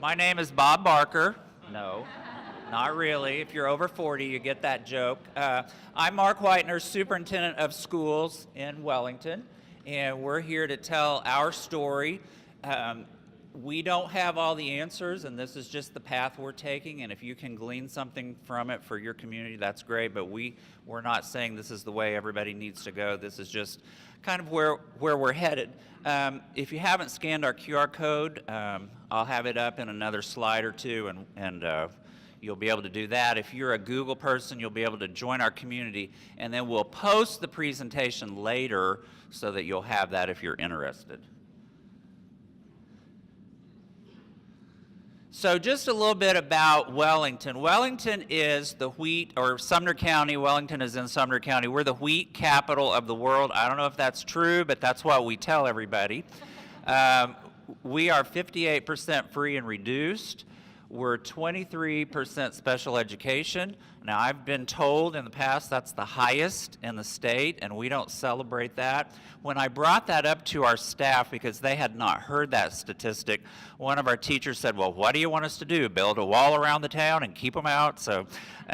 My name is Bob Barker. No, not really. If you're over 40, you get that joke. I'm Mark Whitener, Superintendent of Schools in Wellington, and we're here to tell our story. We don't have all the answers, and this is just the path we're taking, and if you can glean something from it for your community, that's great, but we're not saying this is the way everybody needs to go. This is just kind of where we're headed. If you haven't scanned our QR code, I'll have it up in another slide or two, and you'll be able to do that. If you're a Google person, you'll be able to join our community, and then we'll post the presentation later so that you'll have that if you're interested. So just a little bit about Wellington. Wellington is the wheat, or Sumner County. Wellington is in Sumner County. We're the wheat capital of the world. I don't know if that's true, but that's what we tell everybody. We are 58% free and reduced. We're 23% special education. Now, I've been told in the past that's the highest in the state, and we don't celebrate that. When I brought that up to our staff, because they had not heard that statistic, one of our teachers said, well, what do you want us to do, build a wall around the town and keep them out? So,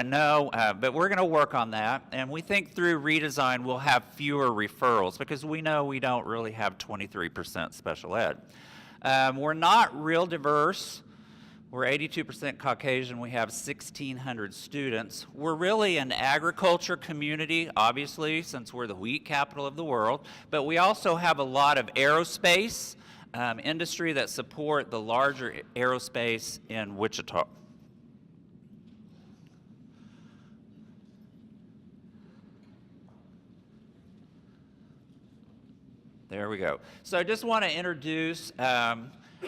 no, but we're going to work on that, and we think through redesign we'll have fewer referrals, because we know we don't really have 23% special ed. We're not real diverse. We're 82% Caucasian. We have 1,600 students. We're really an agriculture community, obviously, since we're the wheat capital of the world. But we also have a lot of aerospace industry that support the larger aerospace in Wichita. There we go. So I just want to introduce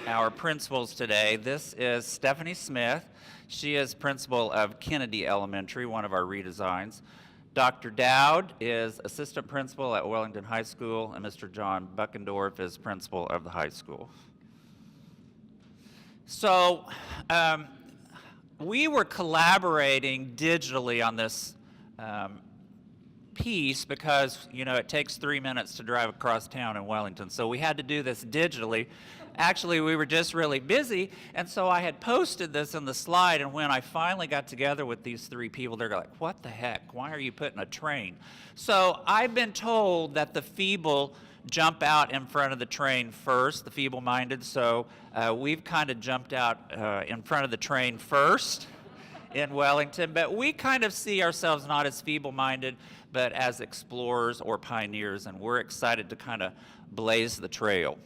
our principals today. This is Stephanie Smith. She is principal of Kennedy Elementary, one of our redesigns. Dr. Dowd is assistant principal at Wellington High School, and Mr. John Buckendorf is principal of the high school. So we were collaborating digitally on this piece because, you know, it takes 3 minutes to drive across town in Wellington, so we had to do this digitally. Actually, we were just really busy, and so I had posted this in the slide, and when I finally got together with these three people, they're like, what the heck? Why are you putting a train? So I've been told that the feeble jump out in front of the train first, the feeble-minded, so we've kind of jumped out in front of the train first in Wellington, but we kind of see ourselves not as feeble-minded, but as explorers or pioneers, and we're excited to kind of blaze the trail.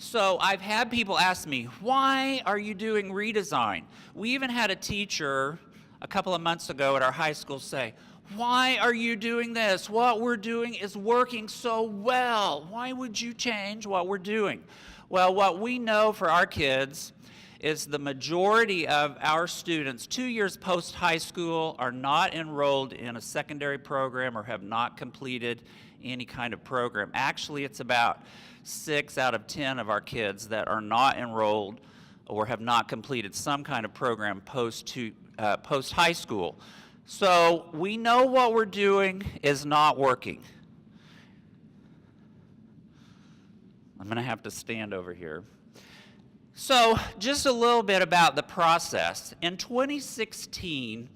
So I've had people ask me, why are you doing redesign? We even had a teacher a couple of months ago at our high school say, why are you doing this? What we're doing is working so well. Why would you change what we're doing? Well, what we know for our kids is the majority of our students 2 years post-high school are not enrolled in a secondary program or have not completed any kind of program. Actually, it's about 6 out of 10 of our kids that are not enrolled or have not completed some kind of program post-high school. So we know what we're doing is not working. I'm going to have to stand over here. So just a little bit about the process. In 2016,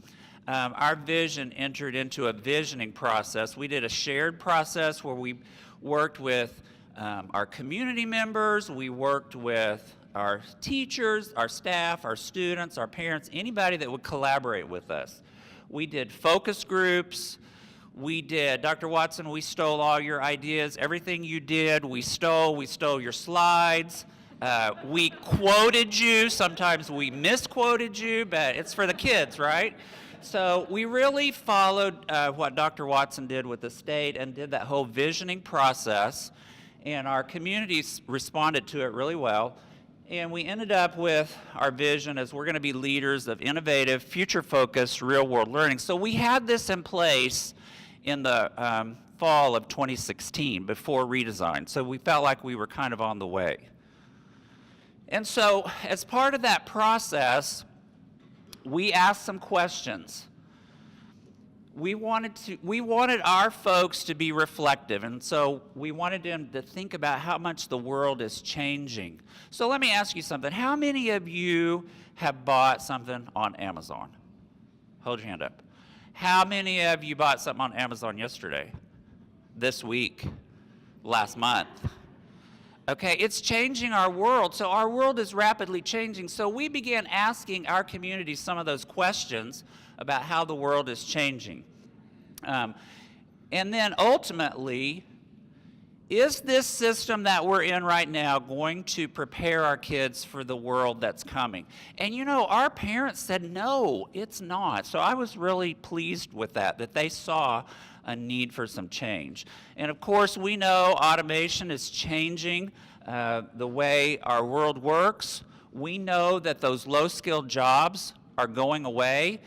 our vision entered into a visioning process. We did a shared process where we worked with our community members, we worked with our teachers, our staff, our students, our parents, anybody that would collaborate with us. We did focus groups. We did, Dr. Watson, we stole all your ideas. Everything you did, we stole your slides. We quoted you. Sometimes we misquoted you, but it's for the kids, right? So we really followed what Dr. Watson did with the state and did that whole visioning process, and our communities responded to it really well. And we ended up with our vision as we're going to be leaders of innovative, future-focused, real-world learning. So we had this in place in the fall of 2016 before redesign. So we felt like we were kind of on the way. And so as part of that process, we asked some questions. we wanted our folks to be reflective, and so we wanted them to think about how much the world is changing. So let me ask you something. How many of you have bought something on Amazon? Hold your hand up. How many of you bought something on Amazon yesterday, this week, last month? Okay, it's changing our world. So our world is rapidly changing. So we began asking our community some of those questions about how the world is changing. And then ultimately, is this system that we're in right now going to prepare our kids for the world that's coming? And you know, our parents said, no, it's not. So I was really pleased with that they saw a need for some change. And of course, we know automation is changing the way our world works. We know that those low-skilled jobs are going away.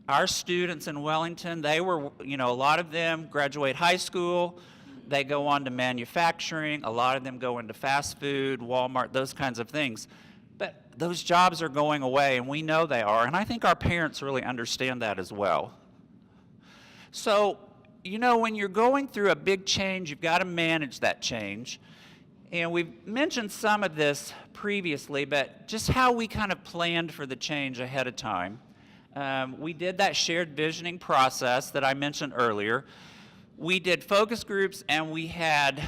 Our students in Wellington, they were, you know, a lot of them graduate high school, they go on to manufacturing, a lot of them go into fast food, Walmart, those kinds of things. But those jobs are going away, and we know they are, and I think our parents really understand that as well. So, you know, when you're going through a big change, you've got to manage that change. And we've mentioned some of this previously, but just how we kind of planned for the change ahead of time. We did that shared visioning process that I mentioned earlier. We did focus groups, and we had,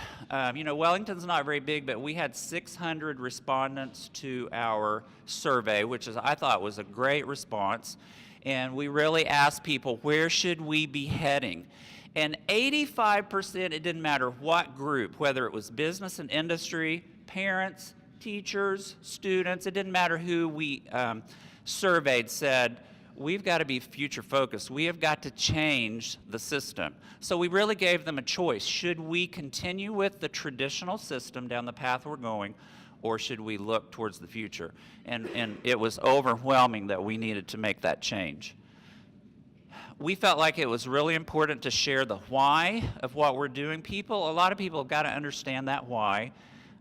you know, Wellington's not very big, but we had 600 respondents to our survey, which I thought was a great response. And we really asked people, where should we be heading? And 85%, it didn't matter what group, whether it was business and industry, parents, teachers, students, it didn't matter who we surveyed, said, we've got to be future focused. We have got to change the system. So we really gave them a choice. Should we continue with the traditional system down the path we're going, or should we look towards the future? And it was overwhelming that we needed to make that change. We felt like it was really important to share the why of what we're doing. A lot of people have got to understand that why.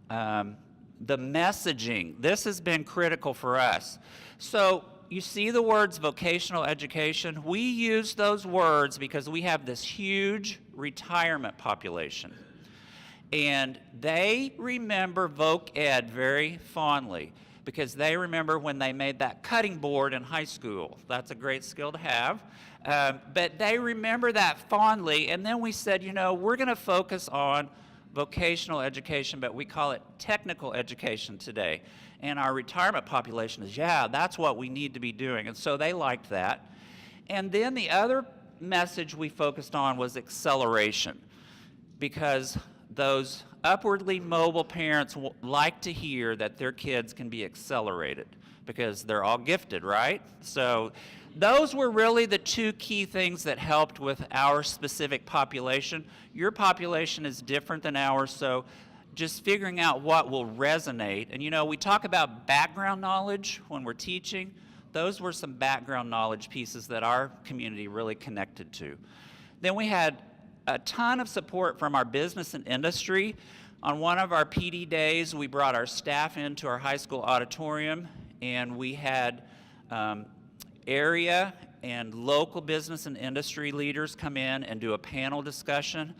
The messaging, this has been critical for us. So you see the words vocational education. We use those words because we have this huge retirement population. And they remember voc ed very fondly because they remember when they made that cutting board in high school. That's a great skill to have. But they remember that fondly. And then we said, you know, we're going to focus on vocational education, but we call it technical education today. And our retirement population is, yeah, that's what we need to be doing. And so they liked that. And then the other message we focused on was acceleration, because those upwardly mobile parents like to hear that their kids can be accelerated because they're all gifted, right? So those were really the two key things that helped with our specific population. Your population is different than ours, so just figuring out what will resonate. And you know, we talk about background knowledge when we're teaching. Those were some background knowledge pieces that our community really connected to. Then we had a ton of support from our business and industry. On one of our PD days, we brought our staff into our high school auditorium, and we had area and local business and industry leaders come in and do a panel discussion.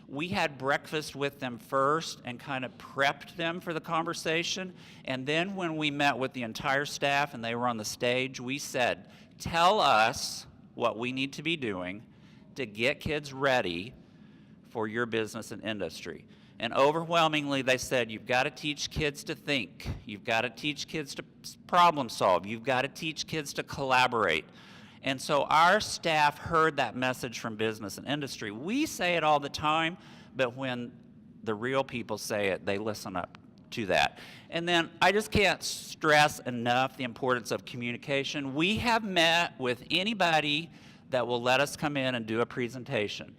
We had breakfast with them first and kind of prepped them for the conversation. And then when we met with the entire staff and they were on the stage, we said, tell us what we need to be doing to get kids ready for your business and industry. And overwhelmingly, they said, you've got to teach kids to think. You've got to teach kids to problem solve. You've got to teach kids to collaborate. And so our staff heard that message from business and industry. We say it all the time, but when the real people say it, they listen up to that. And then I just can't stress enough the importance of communication. We have met with anybody that will let us come in and do a presentation.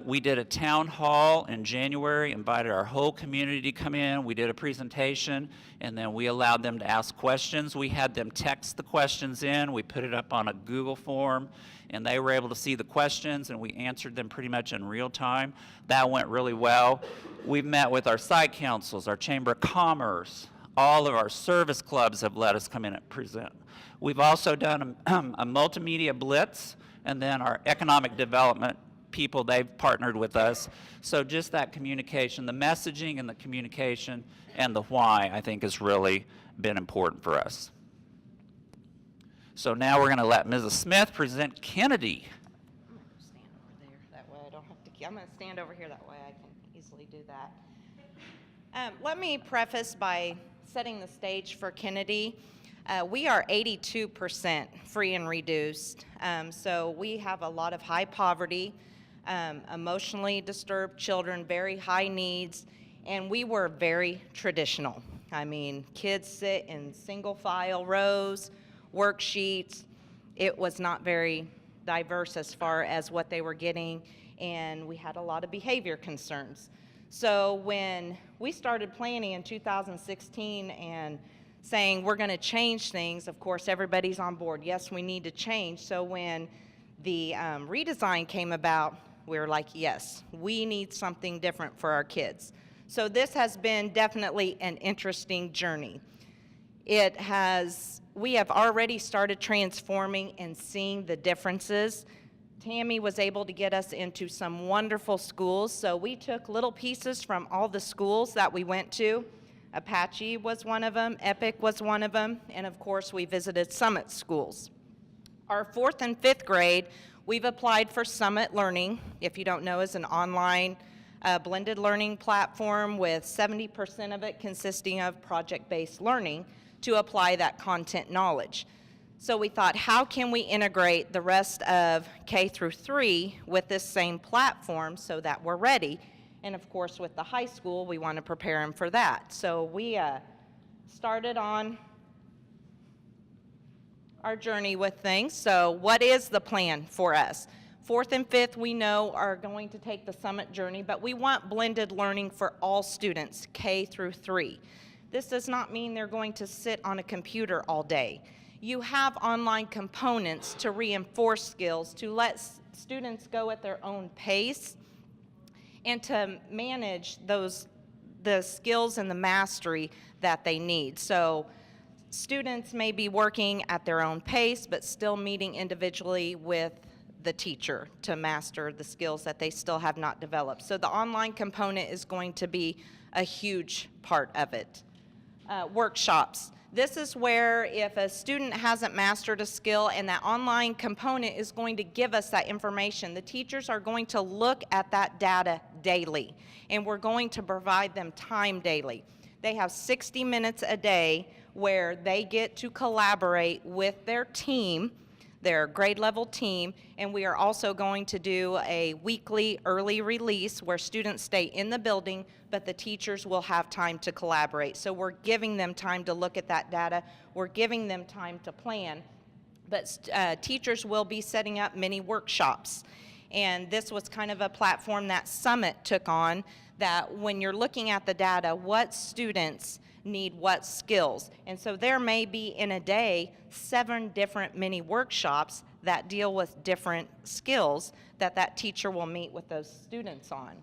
We did a town hall in January, invited our whole community to come in. We did a presentation, and then we allowed them to ask questions. We had them text the questions in. We put it up on a Google form, and they were able to see the questions, and we answered them pretty much in real time. That went really well. We've met with our site councils, our Chamber of Commerce. All of our service clubs have let us come in and present. We've also done a multimedia blitz, and then our economic development people, they've partnered with us. So just that communication, the messaging and the communication and the why, I think has really been important for us. So now we're going to let Mrs. Smith present Kennedy. I'm going to stand over there. That way I don't have to. I'm going to stand over here. That way I can easily do that. Let me preface by setting the stage for Kennedy. We are 82% free and reduced. So we have a lot of high poverty, emotionally disturbed children, very high needs, and we were very traditional. I mean, kids sit in single file rows, worksheets. It was not very diverse as far as what they were getting, and we had a lot of behavior concerns. So when we started planning in 2016 and saying we're going to change things, of course everybody's on board. Yes, we need to change. So when the redesign came about, we were like, yes, we need something different for our kids. So this has been definitely an interesting journey. We have already started transforming and seeing the differences. Tammy was able to get us into some wonderful schools, so we took little pieces from all the schools that we went to. Apache was one of them, Epic was one of them, and of course we visited Summit schools. Our 4th and 5th grade, we've applied for Summit Learning. If you don't know, is an online blended learning platform with 70% of it consisting of project-based learning to apply that content knowledge. So we thought, how can we integrate the rest of K through 3 with this same platform so that we're ready? And of course, with the high school, we want to prepare them for that. So we started on our journey with things. So what is the plan for us? 4th and 5th, we know, are going to take the Summit journey, but we want blended learning for all students, K through 3. This does not mean they're going to sit on a computer all day. You have online components to reinforce skills, to let students go at their own pace, and to manage the skills and the mastery that they need. So students may be working at their own pace, but still meeting individually with the teacher to master the skills that they still have not developed. So the online component is going to be a huge part of it. Workshops. This is where if a student hasn't mastered a skill and that online component is going to give us that information, the teachers are going to look at that data daily, and we're going to provide them time daily. They have 60 minutes a day where they get to collaborate with their team, their grade level team, and we are also going to do a weekly early release where students stay in the building, but the teachers will have time to collaborate. So we're giving them time to look at that data, we're giving them time to plan, but teachers will be setting up mini workshops. And this was kind of a platform that Summit took on, that when you're looking at the data, what students need what skills. And so there may be in a day 7 different mini workshops that deal with different skills that teacher will meet with those students on.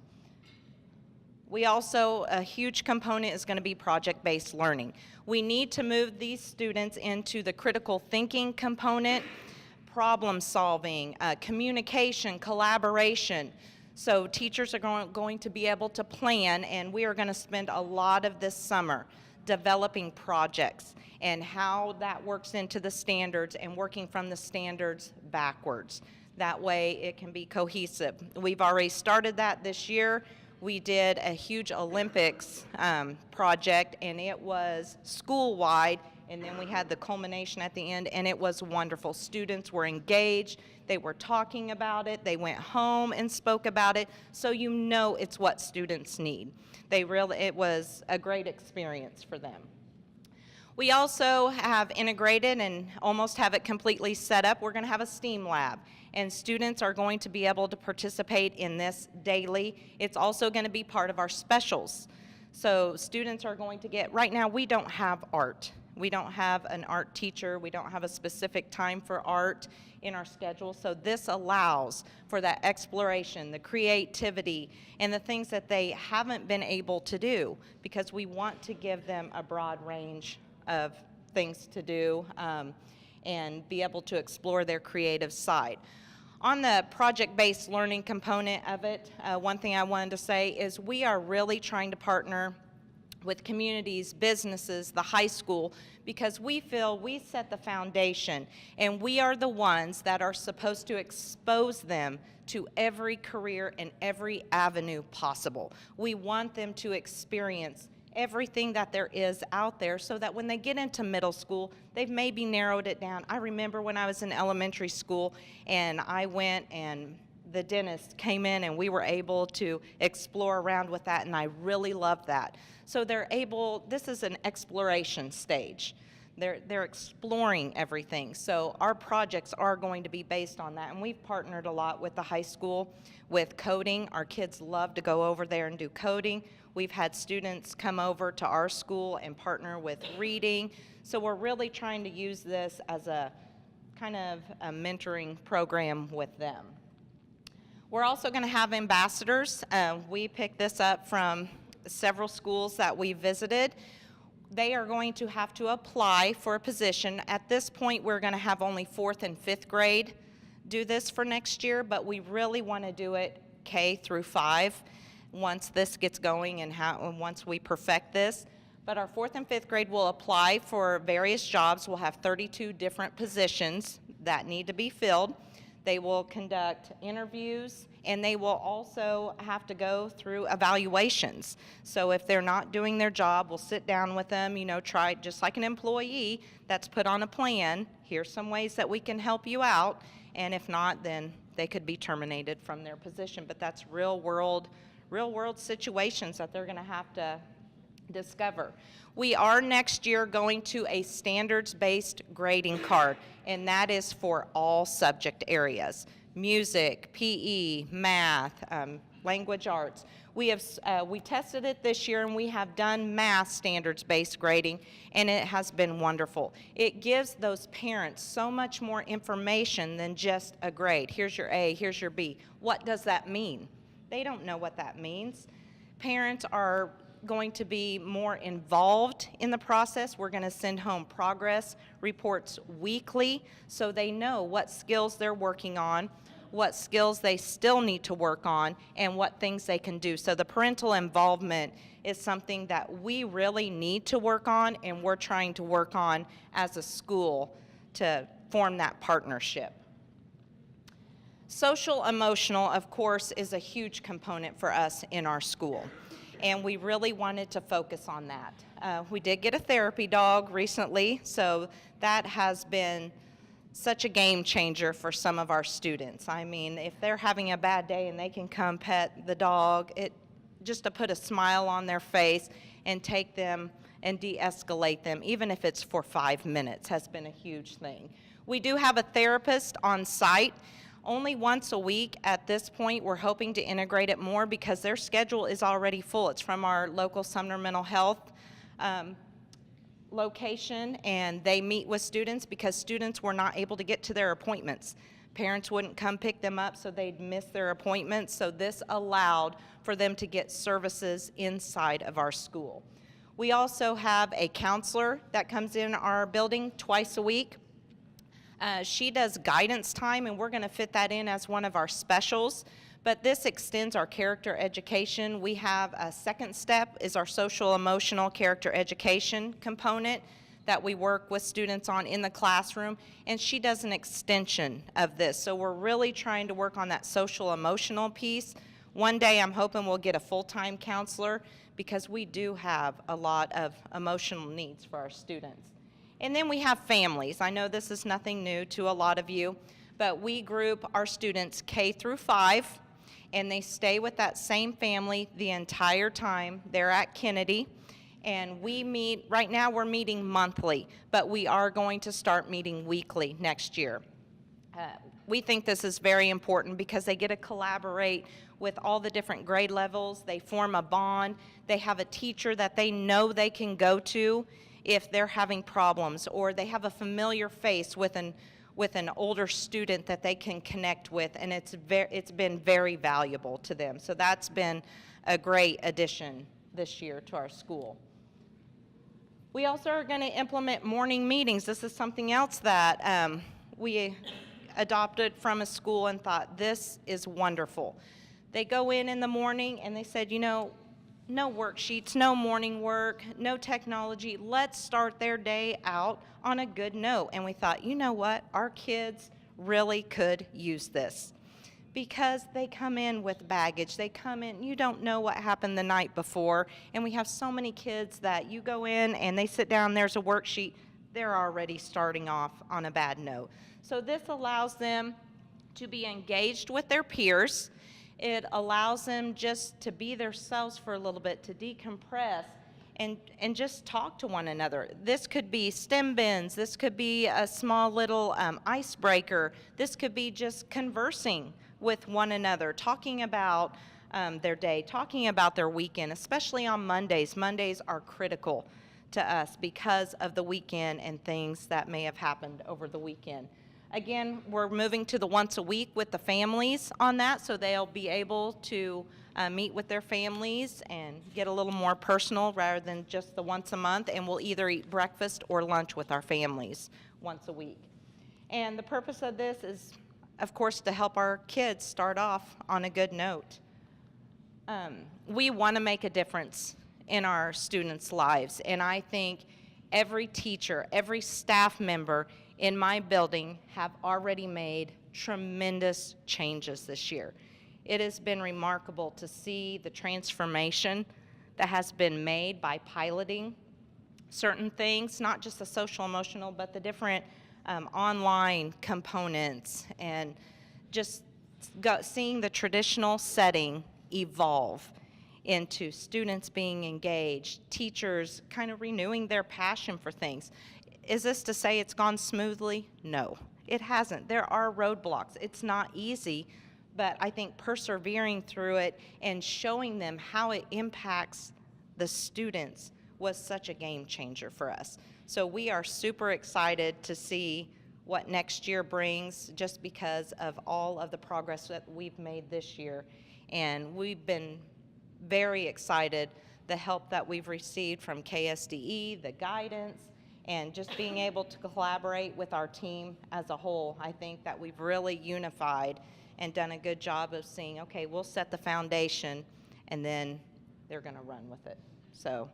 We also, a huge component is going to be project-based learning. We need to move these students into the critical thinking component, problem solving, communication, collaboration. So teachers are going to be able to plan, and we are going to spend a lot of this summer developing projects and how that works into the standards and working from the standards backwards. That way it can be cohesive. We've already started that this year. We did a huge Olympics project, and it was school-wide, and then we had the culmination at the end, and it was wonderful. Students were engaged, they were talking about it, they went home and spoke about it, so you know it's what students need. It was a great experience for them. We also have integrated and almost have it completely set up. We're going to have a STEAM lab, and students are going to be able to participate in this daily. It's also going to be part of our specials. So students are going to get, right now we don't have art. We don't have an art teacher. We don't have a specific time for art in our schedule. So this allows for that exploration, the creativity, and the things that they haven't been able to do, because we want to give them a broad range of things to do. and be able to explore their creative side. On the project-based learning component of it, one thing I wanted to say is we are really trying to partner with communities, businesses, the high school, because we feel we set the foundation and we are the ones that are supposed to expose them to every career and every avenue possible. We want them to experience everything that there is out there so that when they get into middle school, they've maybe narrowed it down. I remember when I was in elementary school and I went and the dentist came in and we were able to explore around with that, and I really loved that. So they're able, this is an exploration stage. They're exploring everything. So our projects are going to be based on that, and we've partnered a lot with the high school with coding. Our kids love to go over there and do coding. We've had students come over to our school and partner with reading. So we're really trying to use this as a kind of a mentoring program with them. We're also going to have ambassadors. We picked this up from several schools that we visited. They are going to have to apply for a position. At this point, we're going to have only 4th and 5th grade do this for next year, but we really want to do it K through 5 once this gets going and once we perfect this. But our 4th and 5th grade will apply for various jobs. We'll have 32 different positions that need to be filled. They will conduct interviews, and they will also have to go through evaluations. So if they're not doing their job, we'll sit down with them, try just like an employee that's put on a plan. Here's some ways that we can help you out, and if not, then they could be terminated from their position. But that's real world situations that they're going to have to discover. We are next year going to a standards-based grading card, and that is for all subject areas: music, PE, math, language arts. We tested it this year, and we have done math standards-based grading, and it has been wonderful. It gives those parents so much more information than just a grade. Here's your A, here's your B. What does that mean? They don't know what that means. Parents are going to be more involved in the process. We're going to send home progress reports weekly so they know what skills they're working on, what skills they still need to work on, and what things they can do. So the parental involvement is something that we really need to work on, and we're trying to work on as a school to form that partnership. Social emotional, of course, is a huge component for us in our school, and we really wanted to focus on that. We did get a therapy dog recently, so that has been such a game changer for some of our students. I mean, if they're having a bad day and they can come pet the dog, just to put a smile on their face and take them and de-escalate them, even if it's for 5 minutes, has been a huge thing. We do have a therapist on site. Only once a week at this point. We're hoping to integrate it more because their schedule is already full. It's from our local Sumner Mental Health location, and they meet with students because students were not able to get to their appointments. Parents wouldn't come pick them up, so they'd miss their appointments. So this allowed for them to get services inside of our school. We also have a counselor that comes in our building twice a week. She does guidance time, and we're going to fit that in as one of our specials. But this extends our character education. We have a second step is our social emotional character education component that we work with students on in the classroom, and she does an extension of this. So we're really trying to work on that social emotional piece. One day I'm hoping we'll get a full-time counselor because we do have a lot of emotional needs for our students. And then we have families. I know this is nothing new to a lot of you, but we group our students K through 5, and they stay with that same family the entire time they're at Kennedy. And we meet, right now we're meeting monthly, but we are going to start meeting weekly next year. We think this is very important because they get to collaborate with all the different grade levels. They form a bond. They have a teacher that they know they can go to if they're having problems, or they have a familiar face with an older student that they can connect with, and it's been very valuable to them. So that's been a great addition this year to our school. We also are going to implement morning meetings. This is something else that we adopted from a school and thought, this is wonderful. They go in the morning and they said, you know, no worksheets, no morning work, no technology. Let's start their day out on a good note. And we thought, you know what? Our kids really could use this, because they come in with baggage. They come in, you don't know what happened the night before. And we have so many kids that you go in and they sit down, there's a worksheet, they're already starting off on a bad note. So this allows them to be engaged with their peers. It allows them just to be themselves for a little bit, to decompress and just talk to one another. This could be STEM bins. This could be a small little icebreaker. This could be just conversing with one another, talking about their day, talking about their weekend, especially on Mondays. Mondays are critical to us because of the weekend and things that may have happened over the weekend. Again, we're moving to the once a week with the families on that, so they'll be able to meet with their families and get a little more personal rather than just the once a month, and we'll either eat breakfast or lunch with our families once a week. And the purpose of this is, of course, to help our kids start off on a good note. We want to make a difference in our students' lives, and I think every teacher, every staff member in my building have already made tremendous changes this year. It has been remarkable to see the transformation that has been made by piloting certain things, not just the social emotional, but the different online components, and just seeing the traditional setting evolve into students being engaged, teachers kind of renewing their passion for things. Is this to say it's gone smoothly? No, it hasn't. There are roadblocks. It's not easy, but I think persevering through it and showing them how it impacts the students was such a game changer for us. So we are super excited to see what next year brings, just because of all of the progress that we've made this year. And we've been very excited, the help that we've received from KSDE, the guidance, and just being able to collaborate with our team as a whole. I think that we've really unified and done a good job of seeing, okay, we'll set the foundation and then they're going to run with it. So,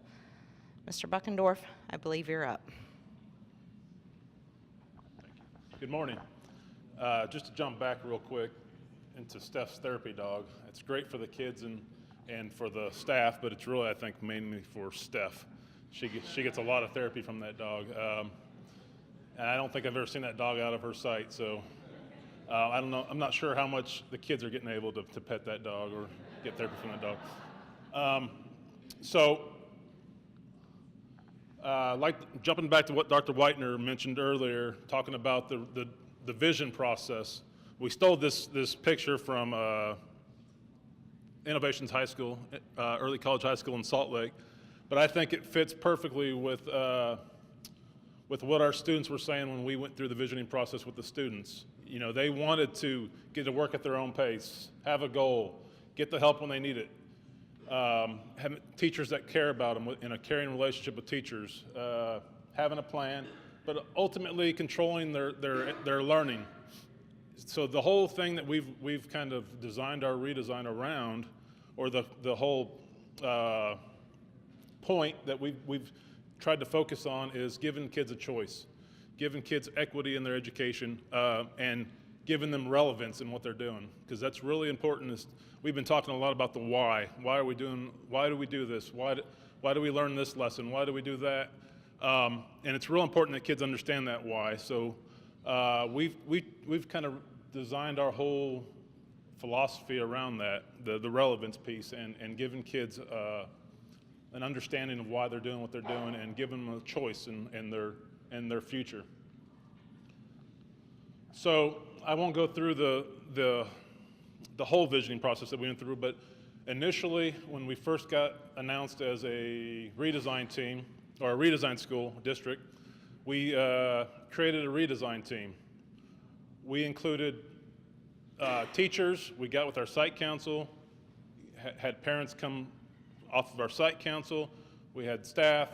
Mr. Buckendorf, I believe you're up. Good morning. Just to jump back real quick into Steph's therapy dog. It's great for the kids and for the staff, but it's really, I think, mainly for Steph. She gets a lot of therapy from that dog. And I don't think I've ever seen that dog out of her sight, so I don't know. I'm not sure how much the kids are getting able to pet that dog or get therapy from that dog. Like jumping back to what Dr. Whitener mentioned earlier, talking about the vision process. We stole this picture from Innovations High School, Early College High School in Salt Lake, but I think it fits perfectly with what our students were saying when we went through the visioning process with the students. You know, they wanted to get to work at their own pace, have a goal, get the help when they need it. Having teachers that care about them, in a caring relationship with teachers, having a plan, but ultimately controlling their learning. So the whole thing that we've kind of designed our redesign around, or the whole point that we've tried to focus on, is giving kids a choice, giving kids equity in their education, and giving them relevance in what they're doing, because that's really important. We've been talking a lot about the why. Why do we do this? Why do we learn this lesson? Why do we do that? And it's real important that kids understand that why. So we've kind of designed our whole philosophy around that, the relevance piece, and giving kids an understanding of why they're doing what they're doing, and giving them a choice in their future. So I won't go through the whole visioning process that we went through, but initially, when we first got announced as a redesign team, or a redesign school district, we created a redesign team. We included teachers. We got with our site council, had parents come off of our site council. We had staff.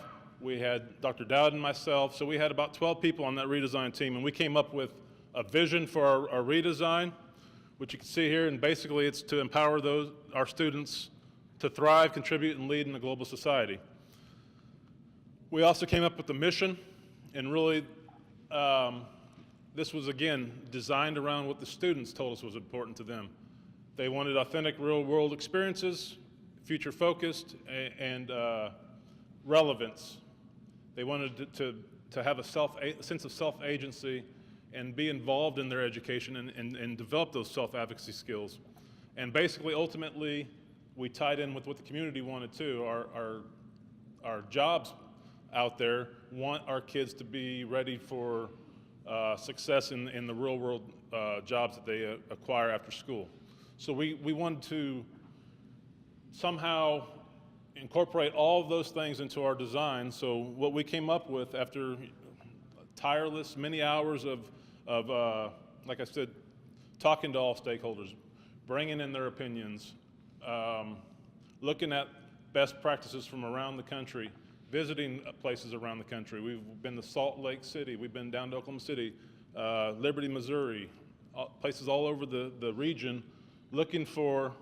we had Dr. Dowd and myself, so we had about 12 people on that redesign team, and we came up with a vision for our redesign, which you can see here, and basically it's to empower our students to thrive, contribute, and lead in a global society. We also came up with the mission, and really this was, again, designed around what the students told us was important to them. They wanted authentic real-world experiences, future-focused, and relevance. They wanted to have a sense of self-agency and be involved in their education and develop those self-advocacy skills. And basically, ultimately, we tied in with what the community wanted too. Our jobs out there want our kids to be ready for success in the real world jobs that they acquire after school. So we wanted to somehow incorporate all of those things into our design. So what we came up with after tireless many hours of like I said, talking to all stakeholders, bringing in their opinions, looking at best practices from around the country, visiting places around the country. We've been to Salt Lake City, we've been down to Oklahoma City, Liberty, Missouri, places all over the region, looking for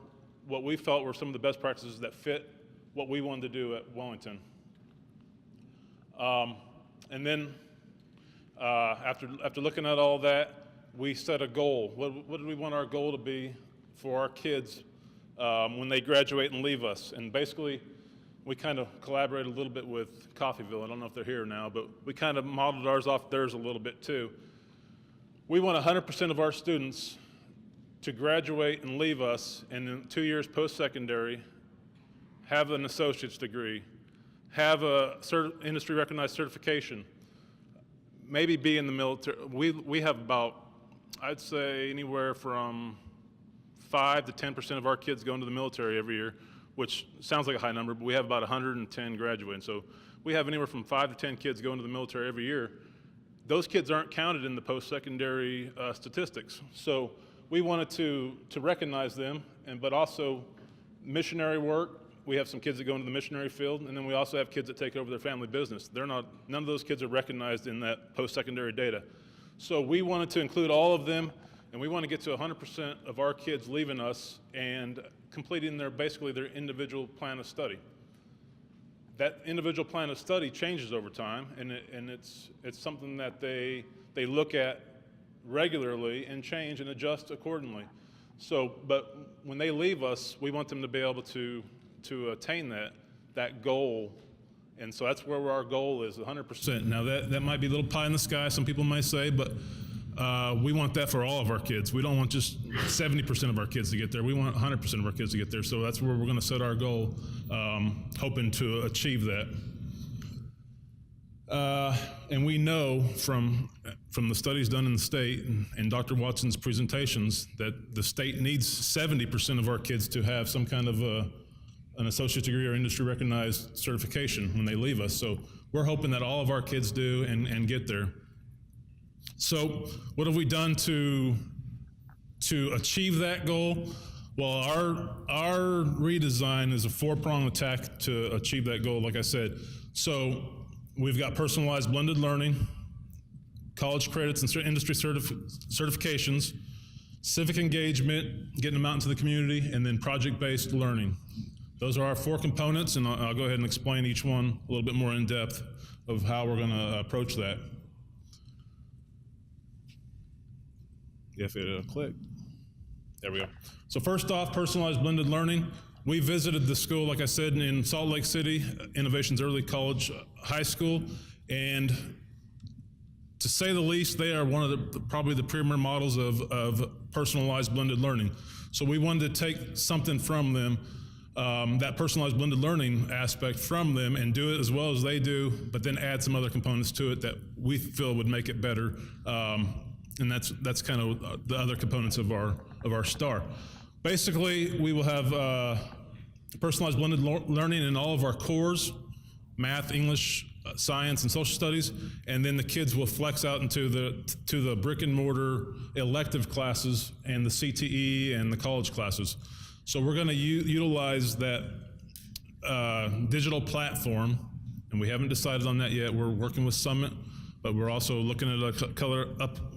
what we felt were some of the best practices that fit what we wanted to do at Wellington. And then after looking at all that, we set a goal. What do we want our goal to be for our kids when they graduate and leave us? And basically, we kind of collaborated a little bit with Coffeyville. I don't know if they're here now, but we kind of modeled ours off theirs a little bit too. We want 100% of our students to graduate and leave us, and in 2 years post-secondary, have an associate's degree, have a industry recognized certification, maybe be in the military. We have about, I'd say, anywhere from 5 to 10% of our kids go into the military every year, which sounds like a high number, but we have about 110 graduating. So we have anywhere from 5 to 10 kids go into the military every year. Those kids aren't counted in the post-secondary statistics. So we wanted to recognize them, but also missionary work. We have some kids that go into the missionary field, and then we also have kids that take over their family business. None of those kids are recognized in that post-secondary data. So we wanted to include all of them, and we want to get to 100% of our kids leaving us and completing basically their individual plan of study. That individual plan of study changes over time, and it's something that they look at regularly and change and adjust accordingly. So, but when they leave us, we want them to be able to attain that goal. And so that's where our goal is, 100%. Now that might be a little pie in the sky, some people might say, but we want that for all of our kids. We don't want just 70% of our kids to get there. We want 100% of our kids to get there. So that's where we're going to set our goal, hoping to achieve that. And we know from the studies done in the state and Dr. Watson's presentations that the state needs 70% of our kids to have some kind of an associate's degree or industry recognized certification when they leave us. So we're hoping that all of our kids do and get there. So what have we done to achieve that goal? Well, our redesign is a 4-pronged attack to achieve that goal, like I said. So we've got personalized blended learning, college credits and industry certifications, civic engagement, getting them out into the community, and then project-based learning. Those are our 4 components, and I'll go ahead and explain each one a little bit more in depth of how we're going to approach that. If it'll click. There we go. So first off, personalized blended learning. We visited the school, like I said, in Salt Lake City, Innovations Early College High School, and to say the least, they are one of probably the premier models of personalized blended learning. So we wanted to take something from them, that personalized blended learning aspect from them, and do it as well as they do, but then add some other components to it that we feel would make it better. And that's kind of the other components of our STAR. Basically, we will have personalized blended learning in all of our cores, math, English, science, and social studies, and then the kids will flex out into the brick and mortar elective classes and the CTE and the college classes. So we're going to utilize that digital platform and we haven't decided on that yet. We're working with Summit, but we're also looking at a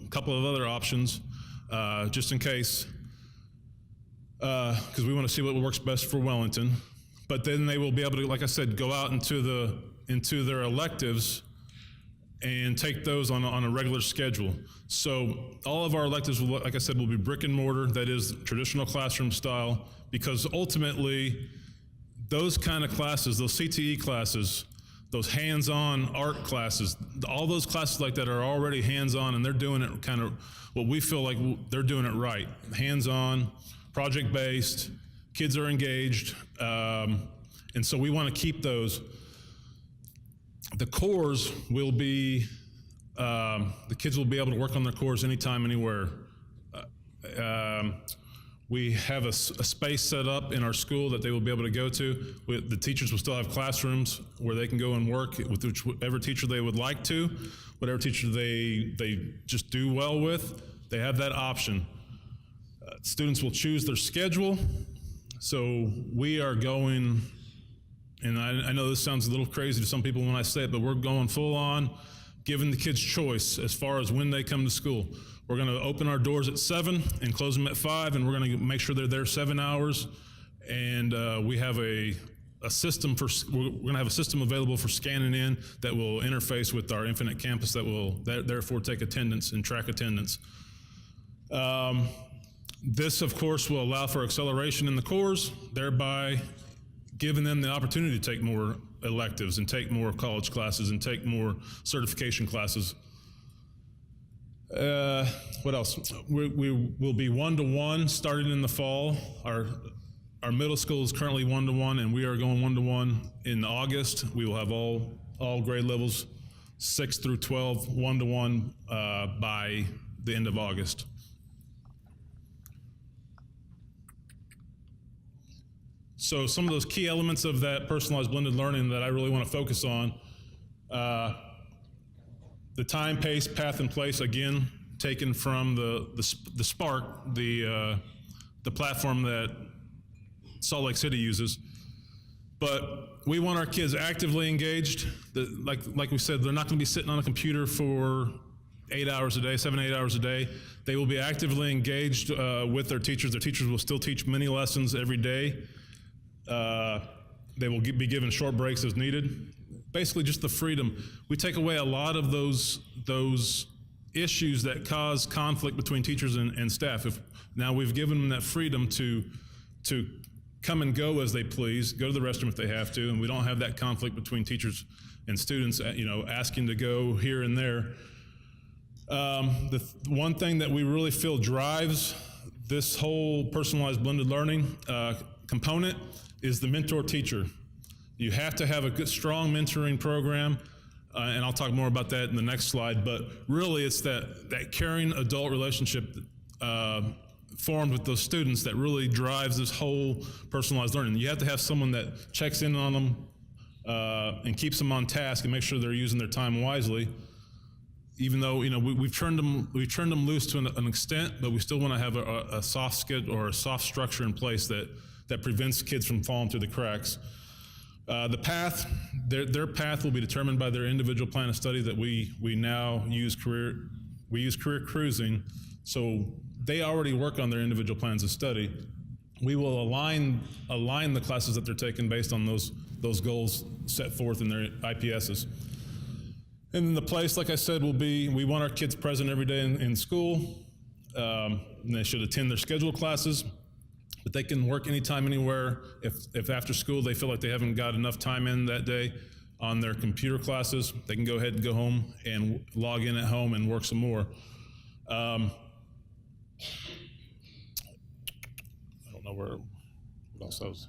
couple of other options, just in case, because we want to see what works best for Wellington. But then they will be able to, like I said, go out into their electives and take those on a regular schedule. So all of our electives, will, like I said, will be brick and mortar, that is traditional classroom style, because ultimately those kind of classes, those CTE classes, those hands-on art classes, all those classes like that are already hands-on, and they're doing it kind of what we feel like they're doing it right. Hands-on, project-based, kids are engaged, and so we want to keep those. The cores will be, the kids will be able to work on their cores anytime, anywhere. We have a space set up in our school that they will be able to go to. The teachers will still have classrooms where they can go and work with whichever teacher they would like to, whatever teacher they just do well with. They have that option. Students will choose their schedule. So we are going, and I know this sounds a little crazy to some people when I say it, but we're going full on, giving the kids choice as far as when they come to school. We're going to open our doors at 7 and close them at 5, and we're going to make sure they're there 7 hours. And we have a system we're going to have a system available for scanning in that will interface with our Infinite Campus that will therefore take attendance and track attendance. This, of course, will allow for acceleration in the cores, thereby giving them the opportunity to take more electives and take more college classes and take more certification classes. What else? We will be one-to-one starting in the fall. Our middle school is currently one-to-one, and we are going one-to-one in August. We will have all grade levels, 6 through 12, one-to-one by the end of August. So some of those key elements of that personalized blended learning that I really want to focus on, the time, pace, path, and place, again, taken from the Spark, the platform that Salt Lake City uses. But we want our kids actively engaged. Like we said, they're not going to be sitting on a computer for 8 hours a day, 7, 8 hours a day. They will be actively engaged with their teachers. Their teachers will still teach mini lessons every day. They will be given short breaks as needed. Basically just the freedom. We take away a lot of those issues that cause conflict between teachers and staff. Now we've given them that freedom to come and go as they please, go to the restroom if they have to, and we don't have that conflict between teachers and students, asking to go here and there. The one thing that we really feel drives this whole personalized blended learning component is the mentor teacher. You have to have a good, strong mentoring program, and I'll talk more about that in the next slide, but really it's that caring adult relationship formed with those students that really drives this whole personalized learning. You have to have someone that checks in on them and keeps them on task and makes sure they're using their time wisely. Even though we've turned them loose to an extent, but we still want to have a soft skid or a soft structure in place that prevents kids from falling through the cracks. The path, their path will be determined by their individual plan of study that we now use career cruising, so they already work on their individual plans of study. We will align the classes that they're taking based on those goals set forth in their IPSs. And then the place, like I said, will be, we want our kids present every day in school. And they should attend their scheduled classes, but they can work anytime, anywhere. If after school they feel like they haven't got enough time in that day on their computer classes, they can go ahead and go home and log in at home and work some more. I don't know what else I was.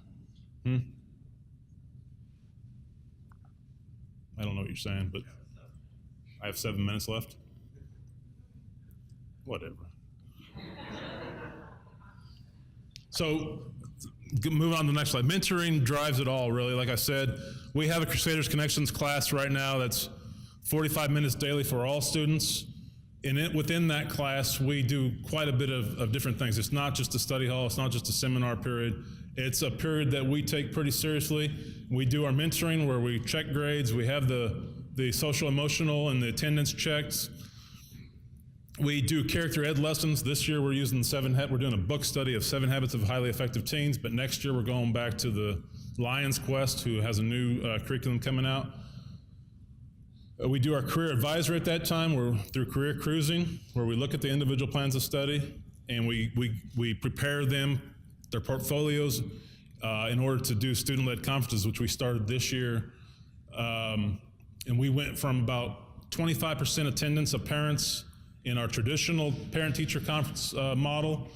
I don't know what you're saying, but I have 7 minutes left. Whatever. So, moving on to the next slide. Mentoring drives it all, really. Like I said, we have a Crusaders Connections class right now that's 45 minutes daily for all students. Within that class, we do quite a bit of different things. It's not just a study hall. It's not just a seminar period. It's a period that we take pretty seriously. We do our mentoring where we check grades. We have the social emotional and the attendance checks. We do character ed lessons. This year we're using we're doing a book study of 7 Habits of Highly Effective Teens, but next year we're going back to the Lions Quest, who has a new curriculum coming out. We do our career advisory at that time. We're through career cruising, where we look at the individual plans of study and we prepare them, their portfolios, in order to do student-led conferences, which we started this year. And we went from about 25% attendance of parents in our traditional parent-teacher conference model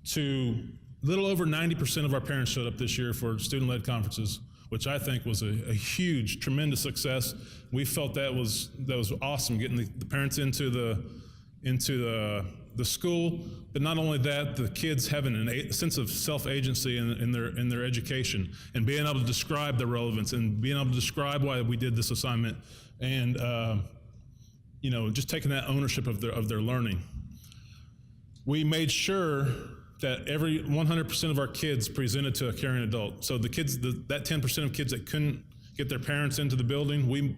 to a little over 90% of our parents showed up this year for student-led conferences, which I think was a huge, tremendous success. We felt that was awesome, getting the parents into the school, but not only that, the kids having a sense of self-agency in their education and being able to describe the relevance and being able to describe why we did this assignment, and just taking that ownership of their learning. We made sure that every 100% of our kids presented to a caring adult. So the kids, that 10% of kids that couldn't get their parents into the building,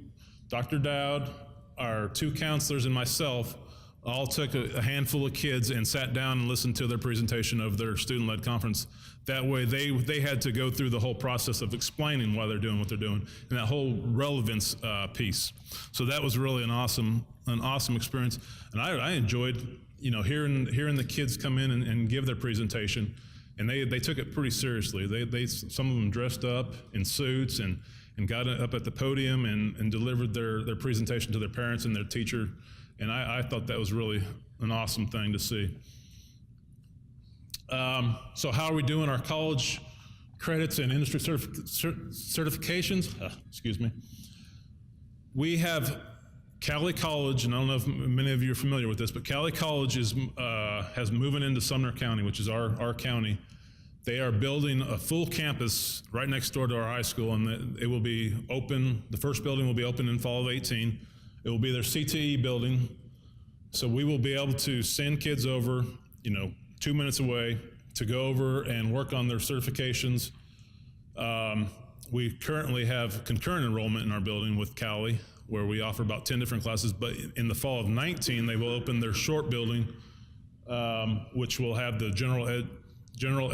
Dr. Dowd, our 2 counselors, and myself all took a handful of kids and sat down and listened to their presentation of their student-led conference. That way they had to go through the whole process of explaining why they're doing what they're doing, and that whole relevance piece. So that was really an awesome experience. And I enjoyed hearing the kids come in and give their presentation, and they took it pretty seriously. Some of them dressed up in suits and got up at the podium and delivered their presentation to their parents and their teacher. And I thought that was really an awesome thing to see. So how are we doing our college credits and industry certifications? Excuse me. We have Cali College, and I don't know if many of you are familiar with this, but Cali College has moving into Sumner County, which is our county. They are building a full campus right next door to our high school, and it will be open. The first building will be open in fall of 18. It will be their CTE building. So we will be able to send kids over, 2 minutes away, to go over and work on their certifications. We currently have concurrent enrollment in our building with Cali, where we offer about 10 different classes, but in the fall of 19, they will open their short building, which will have the general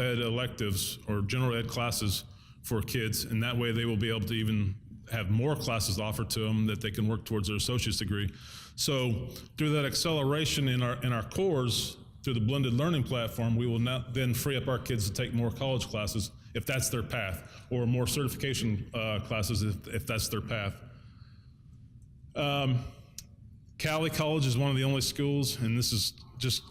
ed electives or general ed classes for kids, and that way they will be able to even have more classes offered to them that they can work towards their associate's degree. So through that acceleration in our cores, through the blended learning platform, we will now then free up our kids to take more college classes if that's their path, or more certification classes if that's their path. Cali College is one of the only schools, and this is just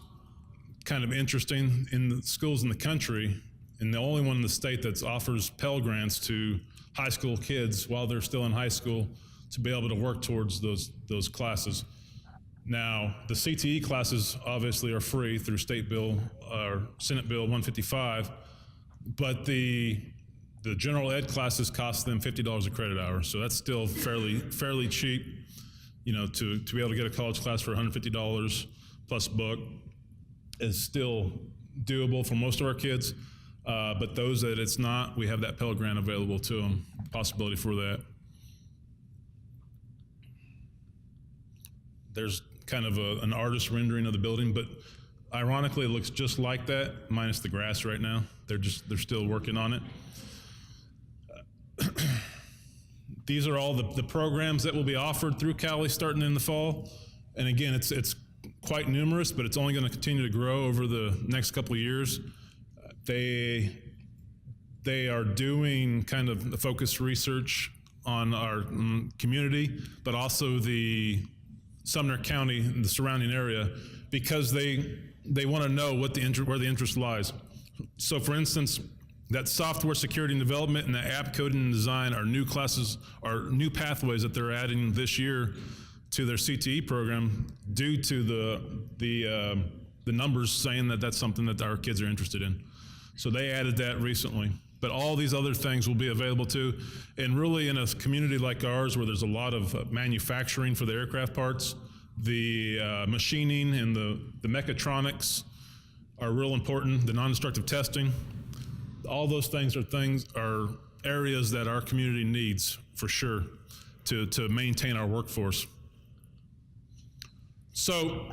kind of interesting, in the schools in the country, and the only one in the state that offers Pell Grants to high school kids while they're still in high school to be able to work towards those classes. Now, the CTE classes obviously are free through State Bill or Senate Bill 155, but the general ed classes cost them $50 a credit hour, so that's still fairly cheap, to be able to get a college class for $150 plus book is still doable for most of our kids. But those that it's not, we have that Pell Grant available to them, possibility for that. There's kind of an artist rendering of the building, but ironically it looks just like that, minus the grass right now. They're still working on it. These are all the programs that will be offered through Cali starting in the fall. And again, it's quite numerous, but it's only going to continue to grow over the next couple of years. They are doing kind of the focused research on our community, but also the Sumner County and the surrounding area, because they want to know where the interest lies. So for instance, that software security and development and the app coding and design are new classes, are new pathways that they're adding this year to their CTE program due to the numbers saying that that's something that our kids are interested in. So they added that recently. But all these other things will be available too. And really in a community like ours where there's a lot of manufacturing for the aircraft parts, the machining and the mechatronics are real important, the non-destructive testing. all those things are areas that our community needs for sure to maintain our workforce. So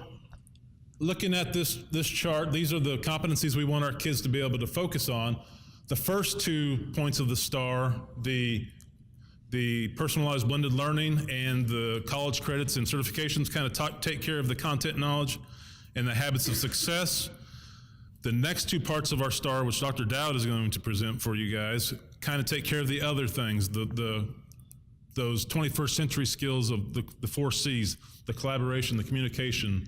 looking at this chart, these are the competencies we want our kids to be able to focus on. The first 2 points of the star, the personalized blended learning and the college credits and certifications kind of take care of the content knowledge and the habits of success. The next 2 parts of our star, which Dr. Dowd is going to present for you guys, kind of take care of the other things, those 21st century skills of the 4 C's, the collaboration, the communication,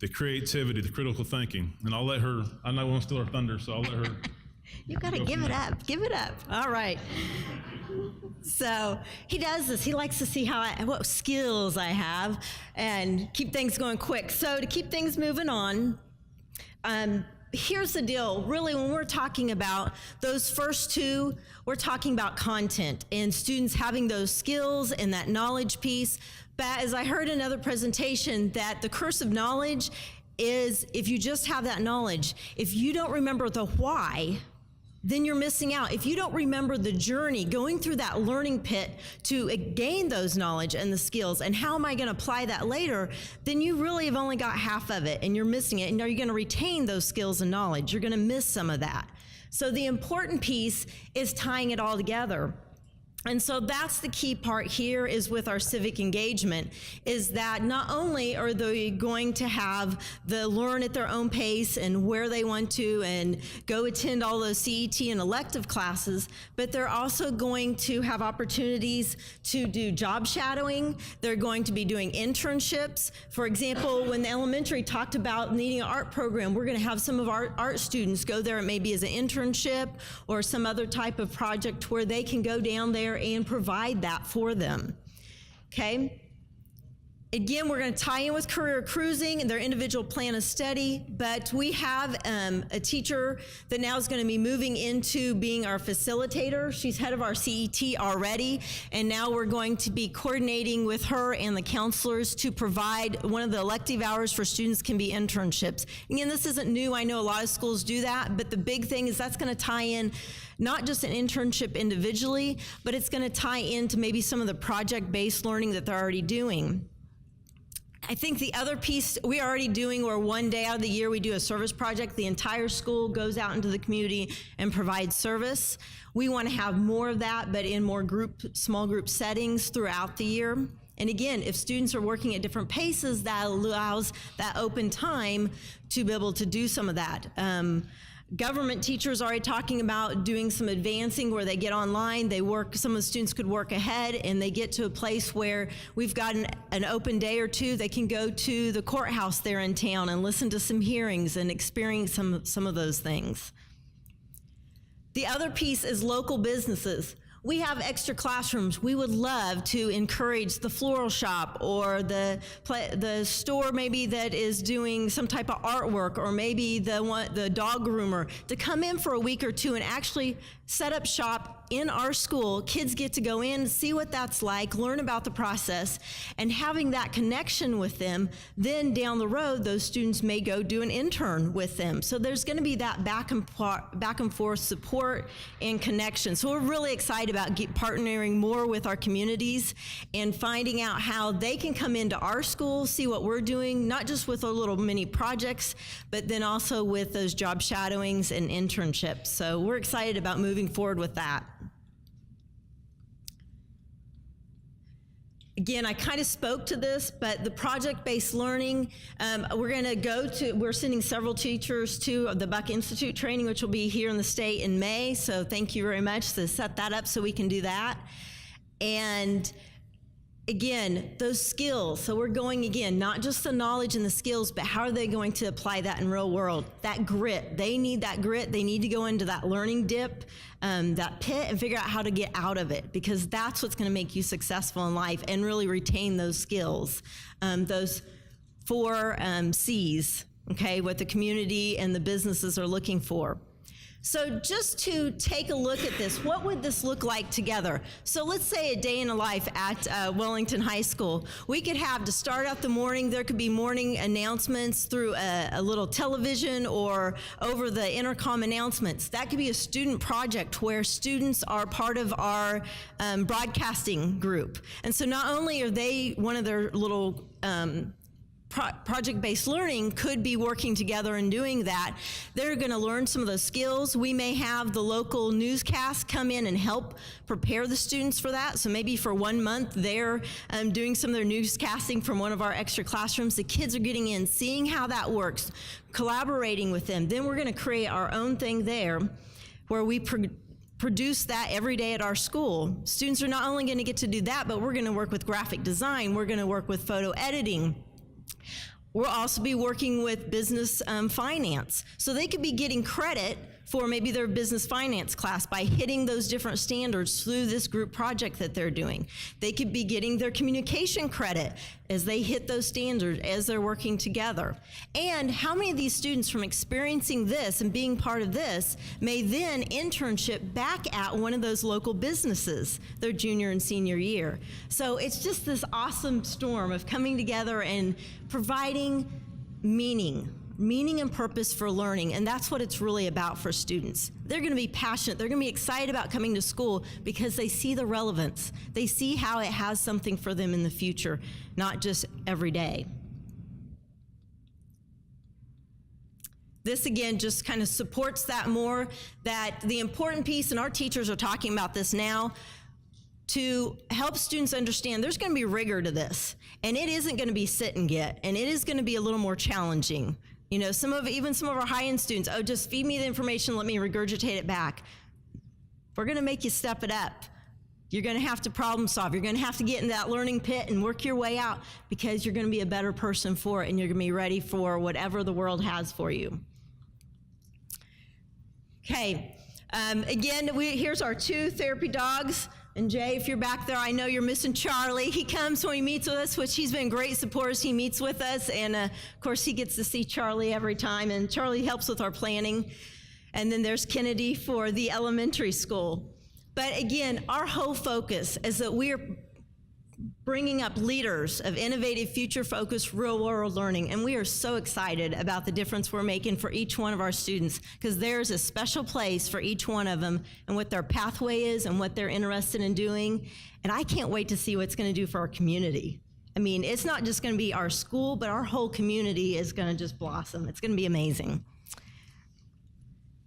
the creativity, the critical thinking. And I'll let her, I know I want to steal her thunder, so I'll let her. You got to give it up. Give it up. All right. So he does this. He likes to see what skills I have and keep things going quick. So to keep things moving on, here's the deal. Really, when we're talking about those first 2, we're talking about content and students having those skills and that knowledge piece. But as I heard in another presentation, that the curse of knowledge is if you just have that knowledge, if you don't remember the why, then you're missing out. If you don't remember the journey, going through that learning pit to gain those knowledge and the skills, and how am I gonna apply that later, then you really have only got half of it and you're missing it. And are you gonna retain those skills and knowledge? You're gonna miss some of that. So the important piece is tying it all together. And so that's the key part here is with our civic engagement, is that not only are they going to have the learn at their own pace and where they want to and go attend all those CET and elective classes, but they're also going to have opportunities to do job shadowing. They're going to be doing internships. For example, when the elementary talked about needing an art program, we're going to have some of our art students go there, maybe as an internship or some other type of project where they can go down there and provide that for them, okay? Again, we're going to tie in with career cruising and their individual plan of study, but we have a teacher that now is going to be moving into being our facilitator. She's head of our CET already, and now we're going to be coordinating with her and the counselors to provide one of the elective hours for students can be internships. Again, this isn't new. I know a lot of schools do that, but the big thing is that's going to tie in not just an internship individually, but it's going to tie into maybe some of the project-based learning that they're already doing. I think the other piece we're already doing, where one day out of the year we do a service project, the entire school goes out into the community and provides service. We want to have more of that, but in more small group settings throughout the year. And again, if students are working at different paces, that allows that open time to be able to do some of that. Government teachers are already talking about doing some advancing where they get online, they work, some of the students could work ahead, and they get to a place where we've got an open day or two, they can go to the courthouse there in town and listen to some hearings and experience some of those things. The other piece is local businesses. We have extra classrooms. We would love to encourage the floral shop or the store maybe that is doing some type of artwork, or maybe the dog groomer to come in for a week or two and actually set up shop in our school. Kids get to go in, see what that's like, learn about the process, and having that connection with them, then down the road, those students may go do an intern with them. So there's gonna be that back and forth support and connection. So we're really excited about partnering more with our communities and finding out how they can come into our school, see what we're doing, not just with our little mini projects, but then also with those job shadowings and internships. So we're excited about moving forward with that. Again, I kind of spoke to this, but the project-based learning, we're sending several teachers to the Buck Institute training, which will be here in the state in May. So thank you very much to set that up so we can do that. And again, those skills. So we're going, again, not just the knowledge and the skills, but how are they going to apply that in real world? That grit. They need that grit. They need to go into that learning dip, that pit, and figure out how to get out of it, because that's what's going to make you successful in life and really retain those skills. Those 4 C's, okay, what the community and the businesses are looking for. So just to take a look at this, what would this look like together? So let's say a day in the life at Wellington High School. We could have, to start out the morning, there could be morning announcements through a little television or over the intercom announcements. That could be a student project where students are part of our broadcasting group. And so not only are they one of their little project-based learning could be working together and doing that. They're going to learn some of those skills. We may have the local newscast come in and help prepare the students for that. So maybe for 1 month, they're doing some of their newscasting from one of our extra classrooms. The kids are getting in, seeing how that works, collaborating with them. Then we're going to create our own thing there where we produce that every day at our school. Students are not only going to get to do that, but we're going to work with graphic design. We're going to work with photo editing. We'll also be working with business finance. So they could be getting credit for maybe their business finance class by hitting those different standards through this group project that they're doing. They could be getting their communication credit as they hit those standards as they're working together. And how many of these students from experiencing this and being part of this may then internship back at one of those local businesses their junior and senior year? So it's just this awesome storm of coming together and providing meaning and purpose for learning, and that's what it's really about for students. They're going to be passionate, they're going to be excited about coming to school because they see the relevance. They see how it has something for them in the future, not just every day. This again just kind of supports that more, that the important piece, and our teachers are talking about this now, to help students understand there's going to be rigor to this, and it isn't going to be sit and get, and it is going to be a little more challenging. You know, even some of our high-end students, oh, just feed me the information, let me regurgitate it back. We're going to make you step it up. You're going to have to problem solve. You're going to have to get in that learning pit and work your way out because you're going to be a better person for it, and you're going to be ready for whatever the world has for you. Okay, again, here's our 2 therapy dogs. And Jay, if you're back there, I know you're missing Charlie. He comes when he meets with us, which he's been great support as he meets with us. And of course, he gets to see Charlie every time. And Charlie helps with our planning. And then there's Kennedy for the elementary school. But again, our whole focus is that we're bringing up leaders of innovative, future-focused, real-world learning. And we are so excited about the difference we're making for each one of our students, because there's a special place for each one of them and what their pathway is and what they're interested in doing. And I can't wait to see what it's going to do for our community. I mean, it's not just going to be our school, but our whole community is going to just blossom. It's going to be amazing.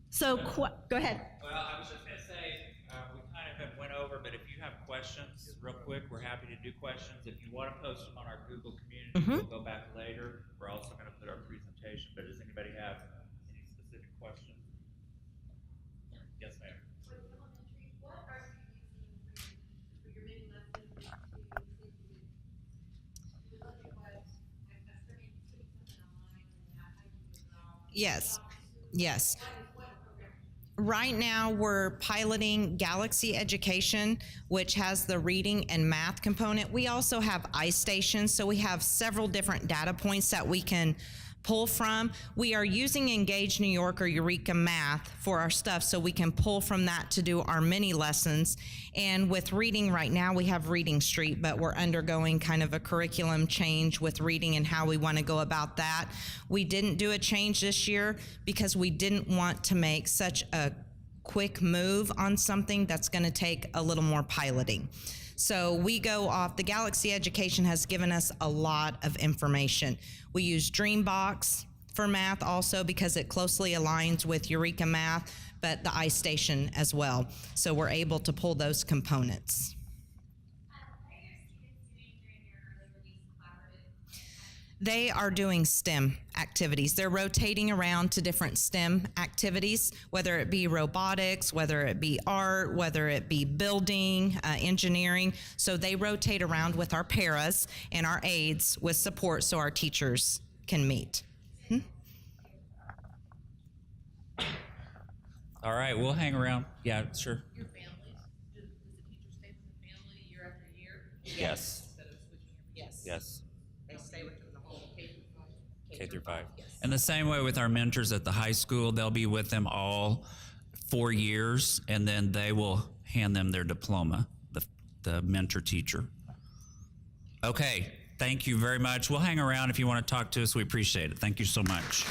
So, go ahead. Well, I was just going to say, we kind of went over, but if you have questions, real quick, we're happy to do questions. If you want to post them on our Google community, we'll go back later. We're also going to put our presentation, but does anybody have any specific questions? Yes, ma'am. For elementary, what are you using for your mini lessons to look at what I'm starting to put something online and how you can Yes. Yes. what program? Right now, we're piloting Galaxy Education, which has the reading and math component. We also have iStations, so we have several different data points that we can pull from. We are using Engage New York or Eureka Math for our stuff, so we can pull from that to do our mini lessons. And with reading right now, we have Reading Street, but we're undergoing kind of a curriculum change with reading and how we want to go about that. We didn't do a change this year because we didn't want to make such a quick move on something that's going to take a little more piloting. So we go off, the Galaxy Education has given us a lot of information. We use Dreambox for math also because it closely aligns with Eureka Math, but the iStation as well. So we're able to pull those components. What are your students doing during your early release collaborative? They are doing STEM activities. They're rotating around to different STEM activities, whether it be robotics, whether it be art, whether it be building, engineering. So they rotate around with our paras and our aides with support so our teachers can meet. All right, we'll hang around. Yeah, sure. Your families, does the teacher stay with the family year after year? Yes. Instead of switching every year? Yes. They stay with them the whole K through 5. Yes. And the same way with our mentors at the high school, they'll be with them all 4 years, and then they will hand them their diploma, the mentor teacher. Okay, thank you very much. We'll hang around if you want to talk to us. We appreciate it. Thank you so much.